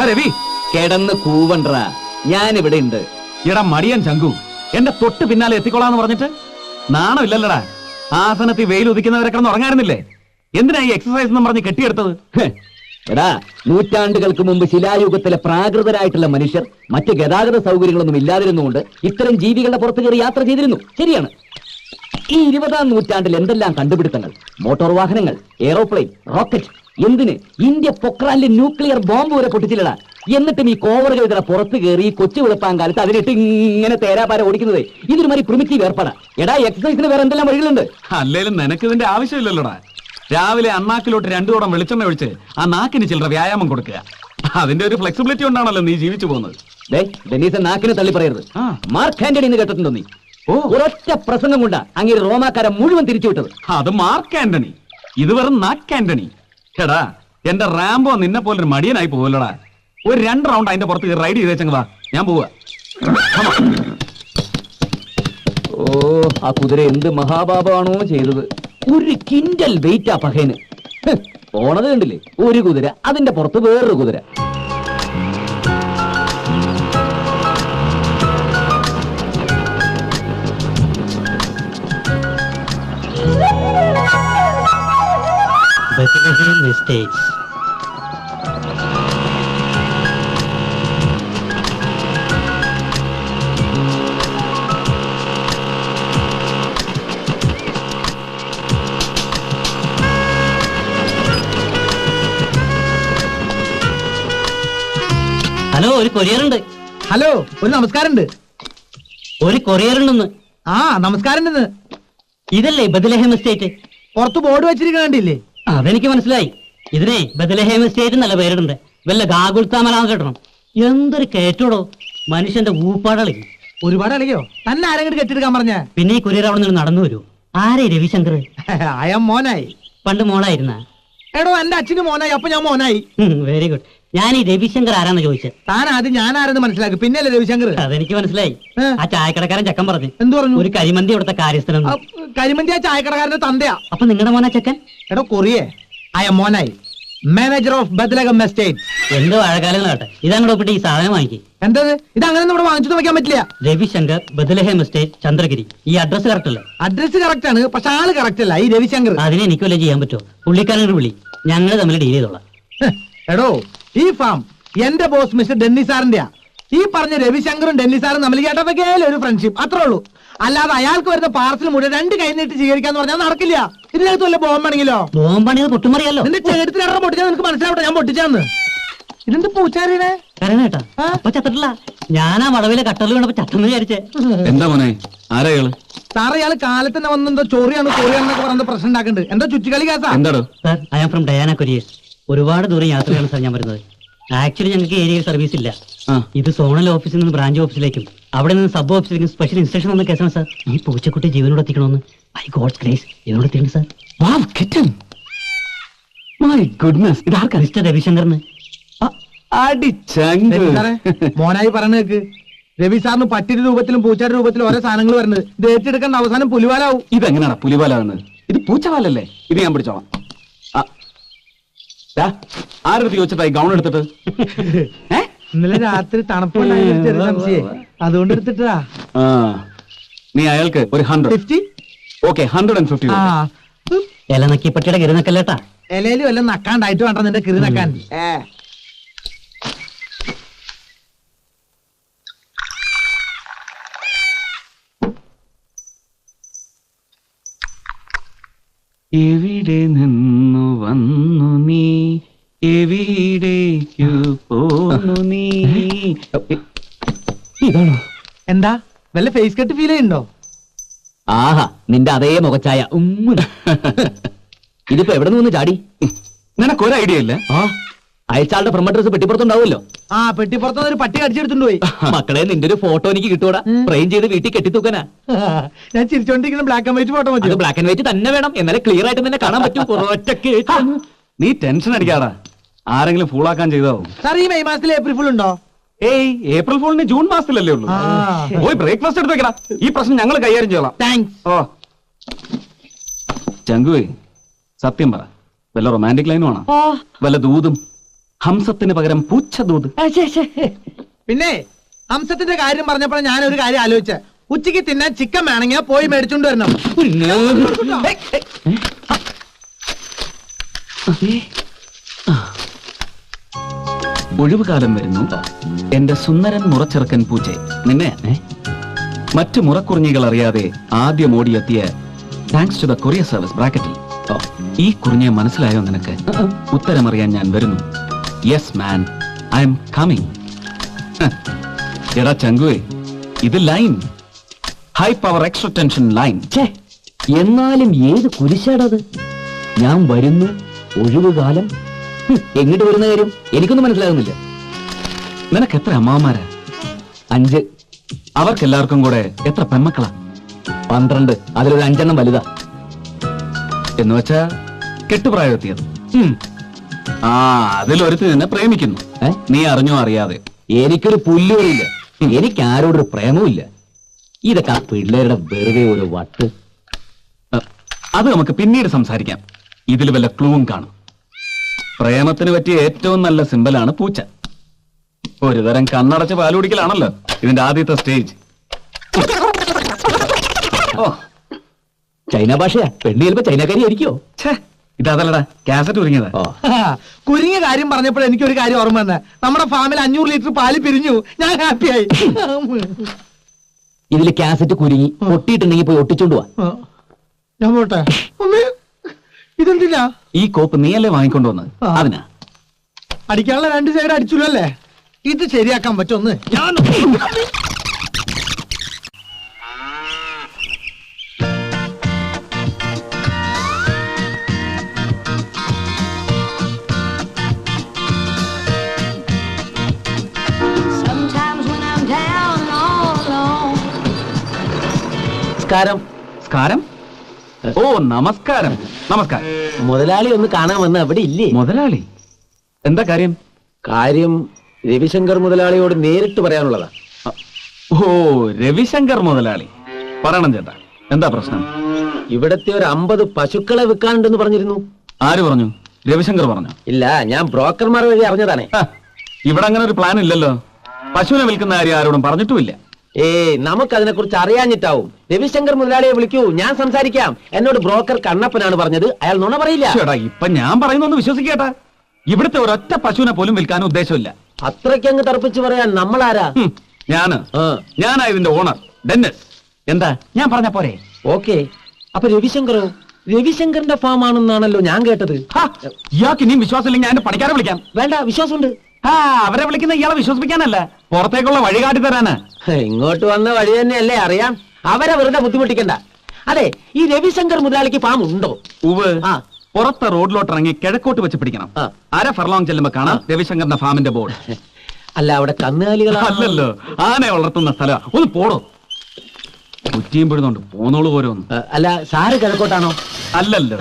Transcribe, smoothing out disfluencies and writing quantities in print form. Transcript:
രവി കിടന്ന് കൂവണ്ട, ഞാനിവിടെ ഉണ്ട്. എടാ മടിയൻ ചങ്കു, എന്റെ തൊട്ട് പിന്നാലെ എത്തിക്കൊള്ളാന്ന് പറഞ്ഞിട്ട് നാണമില്ലല്ലടാ. ആസനത്തിൽ വെയിൽ ഉദിക്കുന്നവരെ കിടന്ന് ഉറങ്ങാറുന്നില്ലേ? എന്തിനാ ഈ എക്സസൈസ് എന്ന് പറഞ്ഞ് കെട്ടിയെടുത്തത്? എടാ, നൂറ്റാണ്ടുകൾക്ക് മുമ്പ് ശിലായുഗത്തിലെ പ്രാകൃതരായിട്ടുള്ള മനുഷ്യർ മറ്റ് ഗതാഗത സൗകര്യങ്ങളൊന്നും ഇല്ലാതിരുന്നുകൊണ്ട് ഇത്തരം ജീവികളുടെ പുറത്ത് കയറി യാത്ര ചെയ്തിരുന്നു. ശരിയാണ്. ഈ 20-ാം നൂറ്റാണ്ടിൽ എന്തെല്ലാം കണ്ടുപിടുത്തങ്ങൾ! മോട്ടോർ വാഹനങ്ങൾ, എയറോപ്ലെയിൻ, റോക്കറ്റ്, എന്തിന് ഇന്ത്യ പൊക്രാനിൽ ന്യൂക്ലിയർ ബോംബ് വരെ പൊട്ടിച്ചില്ലടാ. എന്നിട്ടും ഈ കോവറുകൾ ഇതിനെ പുറത്ത് കയറി കൊച്ചു വെളുപ്പാൻ കാലത്ത് അതിനിട്ട് ഇങ്ങനെ തേരാപാര ഓടിക്കുന്നത് ഇതൊരു മാതിരി പ്രിമിറ്റീവ് ഏർപ്പാടാ. എടാ, എക്സസൈസിന് വേറെ എന്തെല്ലാം വഴികളുണ്ട്. അല്ലേലും നിനക്ക് ഇതിന്റെ ആവശ്യമില്ലല്ലോടാ. രാവിലെ അണ്ണാക്കിലോട്ട് 2 കുടം വെളിച്ചെണ്ണ ഒഴിച്ച് ആ നാക്കിന് ചില്ലറ വ്യായാമം കൊടുക്കുക. അതിന്റെ ഒരു ഫ്ലെക്സിബിലിറ്റി കൊണ്ടാണല്ലോ നീ ജീവിച്ചു പോകുന്നത്. ഡെന്നീസ്, നാക്കിന് തള്ളി പറയരുത്. മാർക്ക് ആന്റണി എന്ന് കേട്ടിട്ടുണ്ടോ നീ? ഒരൊറ്റ പ്രസംഗം കൊണ്ടാ അങ്ങനെ റോമാക്കാരെ മുഴുവൻ തിരിച്ചുവിട്ടത്. അത് മാർക്ക് ആന്റണി, ഇത് വെറും നാക്ക് ആന്റണി. എടാ, എന്റെ റാംബോ നിന്നെ പോലൊരു മടിയനായി പോവല്ലോടാ. ഒരു 2 റൗണ്ട് അതിന്റെ പുറത്ത് റൈഡ് ചെയ്തേച്ചെങ്കാ, ഞാൻ പോവാ. ഓ, ആ കുതിര എന്ത് മഹാപാപമാണോ ചെയ്തത്. 1 കിൻഡൽ വെയിറ്റാ പഹേന്. പോണത് കണ്ടില്ലേ? ഒരു കുതിര, അതിന്റെ പുറത്ത് വേറൊരു കുതിര. Mistakes. ഹലോ, ഒരു കൊറിയർ ഉണ്ട്. ഹലോ, ഒരു നമസ്കാരമുണ്ട്. ഒരു കൊറിയർ ഉണ്ടെന്ന്. ആ, നമസ്കാരമുണ്ടെന്ന്. ഇതല്ലേ ബദലഹേം എസ്റ്റേറ്റ്? പുറത്ത് ബോർഡ് വെച്ചിരിക്കണ്ടില്ലേ? അതെനിക്ക് മനസ്സിലായി. ഇതിനെ ബദലഹേം എസ്റ്റേറ്റ് നല്ല പേരിടുണ്ട്. വല്ല ഗാഗുൽത്താമലാന്ന് കേട്ടണം. എന്തൊരു കയറ്റോടോ, മനുഷ്യന്റെ ഊപ്പാടളി. ഒരുപാട് അളകിയോ? തന്നെ ആരെങ്കിലും കെട്ടിയെടുക്കാൻ പറഞ്ഞ? പിന്നെ ഈ കൊറിയർ അവിടെ നിന്ന് നടന്നു വരൂ. ആരേ രവിശങ്കർ? അയാൾ മോനായി. പണ്ട് മോളായിരുന്ന? എടോ, എന്റെ അച്ഛന് മോനായി, അപ്പൊ ഞാൻ മോനായി. Very good. ഞാൻ ഈ രവിശങ്കർ ആരാന്ന് ചോദിച്ചത്. താൻ ആദ്യം ഞാൻ ആരെന്ന് മനസ്സിലാക്കി, പിന്നെയല്ലേ രവിശങ്കർ? അതെനിക്ക് മനസ്സിലായി. ആ ചായക്കടക്കാരൻ ചക്കൻ പറഞ്ഞു. എന്ത് പറഞ്ഞു? ഒരു കരിമന്തി അവിടുത്തെ കാര്യസ്ഥനം. കരിമന്തി ആ ചായക്കടക്കാരന്റെ തന്തയാ. അപ്പൊ നിങ്ങളുടെ മോനാ ചക്കൻ? എടോ കൊറിയേ, അയാൾ മോനായി. മാനേജർ ഓഫ് ബദലഹം എസ്റ്റേറ്റ്. എന്ത് വാഴക്കാലങ്ങളാട്ടെ, ഇതങ്ങോട്ട് ഒപ്പിട്ട് ഈ സാധനം വാങ്ങിക്കും. എന്തത്? ഇത് അങ്ങനെ ഇവിടെ വാങ്ങിച്ചു വെക്കാൻ പറ്റില്ല. Ravishankar, Bethlehem estate, Chandragiri. ഈ അഡ്രസ് കറക്റ്റ് അല്ലേ? അഡ്രസ് കറക്റ്റ് ആണ്, പക്ഷെ ആള് കറക്റ്റ് അല്ല. ഈ രവിശങ്കർ അതിനെ എനിക്ക് വല്ല ചെയ്യാൻ പറ്റുമോ? പുള്ളിക്കാരനോട് വിളി, ഞങ്ങൾ തമ്മിൽ ഡീൽ ചെയ്തോളാം. എടോ, ഈ ഫാം എന്റെ ബോസ് മിസ്റ്റർ ഡെന്നി സാറിന്റെയാ. ഈ പറഞ്ഞ രവിശങ്കറും ഡെന്നി സാറും തമ്മിൽ കേട്ടപ്പോ ഒരു ഫ്രണ്ട്ഷിപ്പ്, അത്രേ ഉള്ളൂ. അല്ലാതെ അയാൾക്ക് വരുന്ന പാർസൽ മുഴുവൻ 2 കൈ നീട്ടി സ്വീകരിക്കാന്ന് പറഞ്ഞാൽ നടക്കില്ല. ഇതിനകത്ത് വല്ല ബോംബാണെങ്കിലോ? ബോംബാണെങ്കിൽ പൊട്ടുമറിയല്ലോ. നിന്റെ ചേട്ടത്തിന് എത്ര പൊട്ടിച്ചാൽ നിനക്ക് മനസ്സിലാവട്ടെ, ഞാൻ പൊട്ടിച്ചാന്ന്. ഇതെന്ത് പൂച്ചാരിനെ കരണേട്ടാ? അപ്പൊ ചത്തിട്ടില്ല. ഞാനാ വളവിലെ കട്ടറിൽ വീണപ്പോ ചത്തെന്ന് വിചാരിച്ചേ. എന്താ മോനെ, ആരാള്? സാറ് ഇയാൾ കാലത്ത് തന്നെ വന്നെന്തോ ചോറിയാണെന്നൊക്കെ പറഞ്ഞ പ്രശ്നം ഉണ്ടാക്കുന്നുണ്ട്. എന്താ ചുറ്റിക്കളി കേസാ? എന്താടോ? Sir, I am from Diana couriers. ഒരുപാട് ദൂരം യാത്രയാണ് സാർ ഞാൻ വരുന്നത്. ആക്ച്വലി ഞങ്ങൾക്ക് ഏരിയയിൽ സർവീസ് ഇല്ല. ഇത് സോണൽ ഓഫീസിൽ നിന്ന് ബ്രാഞ്ച് ഓഫീസിലേക്കും അവിടെ നിന്ന് സബ് ഓഫീസിലേക്കും സ്പെഷ്യൽ ഇൻസ്ട്രക്ഷൻ വന്ന കേസാണ് സാർ. ഈ പൂച്ചക്കുട്ടി ജീവനോട് എത്തിക്കണമെന്ന്. ബൈ ഗോഡ്സ് ഗ്രേസ് ഇതിനോട് എത്തിക്കണം സാർ. മൈ ഗുഡ്നസ്, ഇതാർക്കാ? മിസ്റ്റർ രവിശങ്കറിന്. മോനായി പറഞ്ഞ കേക്ക്. രവി സാറിന് പട്ടിയുടെ രൂപത്തിലും പൂച്ചയുടെ രൂപത്തിലും ഓരോ സാധനങ്ങൾ വരുന്നത്. ഇത് ഏറ്റെടുക്കേണ്ട അവസാനം പുലിവാലാവും. ഇതെങ്ങനെയാണ് പുലിവാലാവുന്നത്? ഇത് പൂച്ചവാലല്ലേ? ഇത് ഞാൻ പിടിച്ചോളാം. ആരെടുത്ത് ചോദിച്ചിട്ടായി ഗൗൺ എടുത്തിട്ട്? ഇന്നലെ രാത്രി തണുപ്പുണ്ടായി സംശയം, അതുകൊണ്ട് എടുത്തിട്ടാ. നീ അയാൾക്ക് ഒരു 100. ഓക്കെ, 150. ഇല നക്കി പട്ടിയുടെ കിരി നക്കല്ലേട്ടാ. ഇലയിലും എല്ലാം നക്കാണ്ടായിട്ട് വേണ്ട നിന്റെ കിരി നക്കാൻ. എവിടെ നിന്നു വന്നു നീ, എവിടേക്കു പോന്നു നീ? ഇതാണോ? എന്താ വല്ല ഫേസ് കട്ട് ഫീൽ ചെയ്യുന്നുണ്ടോ? ആഹാ, നിന്റെ അതേ മുഖച്ചായ. ഇതിപ്പോ എവിടെ നിന്ന് ചാടി? നിനക്കൊരു ഐഡിയ ഇല്ലേ? അയച്ചാളുടെ ഫ്രം അഡ്രസ് പെട്ടിപ്പുറത്തുണ്ടാവുമല്ലോ. ആ, പെട്ടിപ്പുറത്തുനിന്ന് ഒരു പട്ടി കടിച്ചെടുത്തുണ്ട് പോയി. മക്കളെ, നിന്റെ ഒരു ഫോട്ടോ എനിക്ക് കിട്ടൂടാ. ഫ്രെയിം ചെയ്ത് വീട്ടിൽ കെട്ടിത്തൂക്കാനാ. ഞാൻ ചിരിച്ചോണ്ടിരിക്കുന്ന ബ്ലാക്ക് ആൻഡ് വൈറ്റ് ഫോട്ടോ മതി. ബ്ലാക്ക് ആൻഡ് വൈറ്റ് തന്നെ വേണം, എന്നാലേ ക്ലിയർ ആയിട്ട് തന്നെ കാണാൻ പറ്റും. നീ ടെൻഷൻ അടിക്കാടാ, ആരെങ്കിലും ഫൂളാക്കാൻ ചെയ്താവും. സാർ, ഈ മെയ് മാസത്തിൽ ഏപ്രിൽ ഫുൾ ഉണ്ടോ? ഏയ്, ഏപ്രിൽ ഫൂളിന് ജൂൺ മാസത്തിലല്ലേ ഉള്ളൂ. പോയി ബ്രേക്ക്ഫാസ്റ്റ് എടുത്ത് വെക്കടാ. ഈ പ്രശ്നം ഞങ്ങൾ കൈകാര്യം ചെയ്യலாம். താങ്ക്സ്. ഓ ചങ്കുവേ, സത്യം പറ, വല്ല റൊമാൻറ്റിക് ലൈനും ആണോ? വല്ല ദൂതും? ഹംസത്തിന് പകരം പൂച്ചദൂത്. പിന്നെ ഹംസത്തിന്റെ കാര്യം പറഞ്ഞപ്പോൾ ഞാൻ ഒരു കാര്യം ആലോചിച്ച, ഉച്ചയ്ക്ക് തിന്നാൻ ചിക്കൻ വേണമെങ്കിൽ പോയി മേടിച്ചോണ്ട് വരണം. ഒഴിവുകാലം വരുന്നു എന്റെ സുന്ദരൻ മുറച്ചെറുക്കൻ പൂച്ചെ. നിന്നെ മറ്റു മുറക്കുറിഞ്ഞികൾ അറിയാതെ ആദ്യം ഓടിയെത്തിയ thanks to the courier service ബ്രാക്കറ്റിൽ ഈ കുറിഞ്ഞെ മനസ്സിലായോ നിനക്ക്? ഉത്തരമറിയാൻ ഞാൻ വരുന്നു. Yes man, I am coming. എടാ ചങ്കുവേ, ഇത് line, high power extra tension line. എന്നാലും ഏത് കുരിശാടത്? ഞാൻ വരുന്നു, ഒഴിവുകാലം. എങ്ങോട്ട് വരുന്ന കാര്യം എനിക്കൊന്നും മനസ്സിലാകുന്നില്ല. നിനക്ക് എത്ര അമ്മാമാരാ? 5. അവർക്കെല്ലാവർക്കും കൂടെ എത്ര പെമ്മക്കളാ? 12. അതിലൊരു 5 എണ്ണം വലുതാ. എന്ന് വെച്ചാ കെട്ടുപ്രായം എത്തിയത്. ആ, അതിലൊരുത്തി നിന്നെ പ്രേമിക്കുന്നു. നീ അറിഞ്ഞോ അറിയാതെ? എനിക്കൊരു പുല്ലുമില്ല, എനിക്ക് ആരോടൊരു പ്രേമവുമില്ല. ഇതൊക്കെ ആ പിള്ളേരുടെ വെറുതെ ഒരു വട്ട്. അത് നമുക്ക് പിന്നീട് സംസാരിക്കാം. ഇതിൽ വല്ല ക്ലൂവും കാണും. പ്രേമത്തിന് പറ്റിയ ഏറ്റവും നല്ല സിമ്പലാണ് പൂച്ച. ഒരു തരം കണ്ണടച്ച് പാല് കുടിക്കലാണല്ലോ ഇതിന്റെ ആദ്യത്തെ സ്റ്റേജ്. ഓ, ചൈന ഭാഷയാ. പെണ്ണ് ചിലപ്പോ ചൈനക്കാരി ആയിരിക്കോ? ഇതല്ലടാ, കാസറ്റ് ഒരുങ്ങിയതാ. കുരുങ്ങിയ കാര്യം പറഞ്ഞപ്പോൾ എനിക്കൊരു കാര്യം ഓർമ്മ വന്നേ. നമ്മുടെ ഫാമിൽ 500 ലിറ്റർ പാല് പിരിഞ്ഞു. ഞാൻ ഹാപ്പിയായി. ഇതില് കാസറ്റ് കുരുങ്ങി പൊട്ടിയിട്ടുണ്ടെങ്കിൽ പോയി ഒട്ടിച്ചോണ്ട് പോവാ. ഞാൻ പോട്ടെ. ഇതെന്തിനാ? ഈ കോപ്പ് നീയല്ലേ വാങ്ങിക്കൊണ്ടുവന്നത്? അതിനാ. അടിക്കാനുള്ള 2 സൈഡ് അടിച്ചുല്ലോ അല്ലേ? ഇത് ശരിയാക്കാൻ പറ്റുമെന്ന് ഞാൻ നമസ്കാരം. ഓ, നമസ്കാരം. നമസ്കാരം. മുതലാളി ഒന്ന് കാണാൻ വന്ന അവിടെ ഇല്ലേ? മുതലാളി? എന്താ കാര്യം? കാര്യം രവിശങ്കർ മുതലാളിയോട് നേരിട്ട് പറയാനുള്ളതാ. ഓ, രവിശങ്കർ മുതലാളി. പറയണം ചേട്ടാ, എന്താ പ്രശ്നം? ഇവിടത്തെ ഒരു 50 പശുക്കളെ വിൽക്കാനുണ്ടെന്ന് പറഞ്ഞിരുന്നു. ആര് പറഞ്ഞു? രവിശങ്കർ പറഞ്ഞു? ഇല്ല, ഞാൻ ബ്രോക്കർമാർ വഴി അറിഞ്ഞതാണേ. ഇവിടെ അങ്ങനെ ഒരു പ്ലാൻ ഇല്ലല്ലോ. പശുവിനെ വിൽക്കുന്ന കാര്യം ആരോടും പറഞ്ഞിട്ടുമില്ല. നമുക്കതിനെ കുറിച്ച് അറിയാഞ്ഞിട്ടാവും. രവിശങ്കർ മുതലാളിയെ വിളിക്കൂ, ഞാൻ സംസാരിക്കാം. എന്നോട് ബ്രോക്കർ കണ്ണപ്പനാണ് പറഞ്ഞത്. അയാൾ നുണ പറയില്ല. ചേട്ടാ, ഇപ്പൊ ഞാൻ പറയുന്നൊന്ന് വിശ്വസിക്കേട്ടാ. ഇവിടുത്തെ ഒരൊറ്റ പശുവിനെ പോലും വിൽക്കാൻ ഉദ്ദേശമില്ല. അത്രയ്ക്കങ്ങ് തറപ്പിച്ച് പറയാൻ നമ്മളാരാ? ഞാനാ ഇതിന്റെ ഓണർ, ഡെന്നിസ്. എന്താ ഞാൻ പറഞ്ഞ പോരെ? ഓക്കെ. അപ്പൊ രവിശങ്കറോ? രവിശങ്കറിന്റെ ഫാം ആണെന്നാണല്ലോ ഞാൻ കേട്ടത്. ഇയാൾക്ക് ഇനിയും വിശ്വാസമില്ലെങ്കിൽ ഞാൻ പണിക്കാരെ വിളിക്കാം. വേണ്ട, വിശ്വാസമുണ്ട്. അവരെ വിളിക്കുന്ന ഇയാളെ വിശ്വസിപ്പിക്കാനല്ല, പുറത്തേക്കുള്ള വഴി കാട്ടി തരാനാ. ഇങ്ങോട്ട് വന്ന വഴി തന്നെയല്ലേ അറിയാം. അവരെ വെറുതെ ബുദ്ധിമുട്ടിക്കണ്ട. അതെ, ഈ രവിശങ്കർ മുതലാളിക്ക് ഫാം ഉണ്ടോ? ഉവ്. പുറത്തെ റോഡിലോട്ട് ഇറങ്ങി കിഴക്കോട്ട് വെച്ച് പിടിക്കണം. 1/2 ഫർലോങ് ചെല്ലുമ്പോ കാണാം രവിശങ്കറിന്റെ ഫാമിന്റെ ബോർഡ്. അല്ല, അവിടെ കന്നുകാലികൾ അല്ലല്ലോ, ആനയെ വളർത്തുന്ന സ്ഥലം. ഒന്ന് പോടോ. കുറ്റിയും പിടുന്നുണ്ട് പോന്നോളൂ ഓരോന്ന്. അല്ല, സാറ് കിഴക്കോട്ടാണോ? അല്ലല്ലോ,